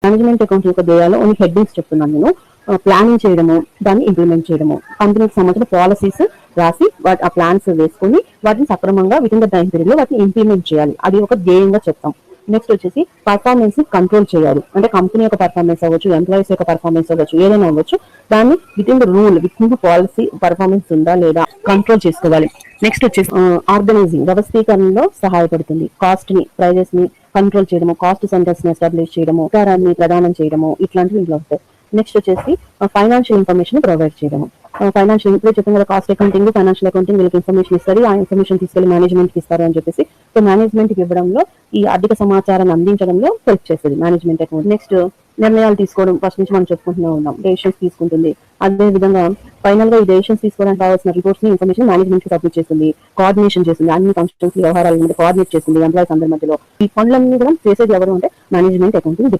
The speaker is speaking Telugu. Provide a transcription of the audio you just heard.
మేనేజ్మెంట్ అకౌంట్ యొక్క ధ్యేయాలు ఓన్లీ హెడ్డింగ్స్ చెప్తున్నాను నేను. ప్లానింగ్ చేయడము, దాన్ని ఇంప్లిమెంట్ చేయడము, కంపెనీకి సంబంధించిన పాలసీస్ రాసి ఆ ప్లాన్స్ వేసుకొని వాటిని సక్రమంగా with in the time period లో వాటిని ఇంప్లిమెంట్ చేయాలి. అది ఒక ధ్యేయంగా చెప్తాం. నెక్స్ట్ వచ్చేసి పర్ఫార్మెన్స్ ని కంట్రోల్ చేయాలి. అంటే కంపెనీ యొక్క పర్ఫార్మెన్స్ అవ్వచ్చు, ఎంప్లాయీస్ యొక్క పర్ఫార్మెన్స్ అవ్వచ్చు, ఏదైనా అవ్వచ్చు, దాన్ని with in the rule, with in the policy performance ఉందా లేదా కంట్రోల్ చేసుకోవాలి. నెక్స్ట్ వచ్చేసి ఆర్గనైజింగ్, వ్యవస్థీకరణలో సహాయపడుతుంది. కాస్ట్ ని, ప్రైజెస్ ని కంట్రోల్ చేయడము, కాస్ట్ సెంటర్స్ ని ఎస్టాబ్లిష్ చేయడము, అధికారాన్ని ప్రదానం చేయడము, ఇట్లాంటివి ఇంట్లో వస్తాయి. నెక్స్ట్ వచ్చేసి ఫైనాన్షియల్ ఇన్ఫర్మేషన్ ప్రొవైడ్ చేయడము. ఫైనాన్షియల్ ఇప్పుడే చెప్పాం కదా, కాస్ట్ అకౌంటింగ్, ఫైనాన్షియల్ అకౌంటింగ్ వీళ్ళకి ఇన్ఫర్మేషన్ ఇస్తారు. ఆ ఇన్ఫర్మేషన్ తీసుకెళ్లి మేనేజ్మెంట్ కి ఇస్తారు అని చెప్పేసి. సో మేనేజ్మెంట్ కి ఇవ్వడంలో, ఈ ఆర్థిక సమాచారాన్ని అందించడంలో హెల్ప్ చేస్తుంది మేనేజ్మెంట్ అకౌంట్. నెక్స్ట్ నిర్ణయాలు తీసుకోవడం, ఫస్ట్ నుంచి మనం చెప్పుకుంటూనే ఉన్నాం, డెసిషన్స్ తీసుకుంటుంది. అదే విధంగా ఫైనల్ గా ఈ డెసిషన్స్ తీసుకోవడానికి కావాల్సిన రిపోర్ట్స్ ని, ఇన్ఫర్మేషన్ మేనేజ్మెంట్ కి సబ్మిట్ చేస్తుంది. కోఆర్డినేషన్ చేస్తుంది, అన్ని ఫంక్షన్స్ వ్యవహారాల మీద కోఆర్డినేట్ చేస్తుంది ఎంప్లాయీస్ అందరి మధ్యలో. ఈ పనులన్నీ కూడా చేసేది ఎవరు అంటే మేనేజ్మెంట్ అకౌంటింగ్ డిపార్ట్మెంట్.